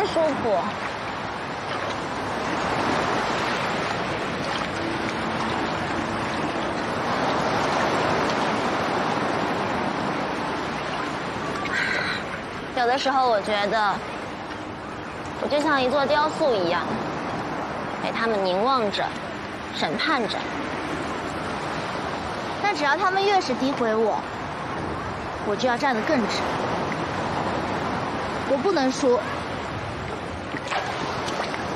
真舒服。有的时候我觉得，我就像一座雕塑一样，被他们凝望着，审判着。但只要他们越是诋毁我，我就要站得更直。我不能输。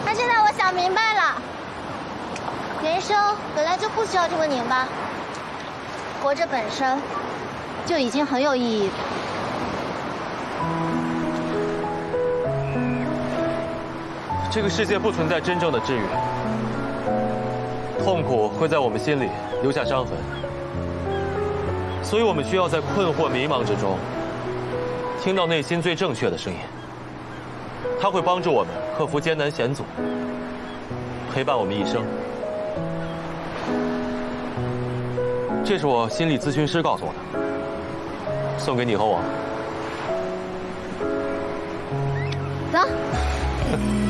但现在我想明白了，人生本来就不需要这么拧巴，活着本身就已经很有意义。这个世界不存在真正的治愈，痛苦会在我们心里留下伤痕，所以我们需要在困惑迷茫之中，听到内心最正确的声音。它会帮助我们克服艰难险阻，陪伴我们一生。这是我心理咨询师告诉我的，送给你和我。走。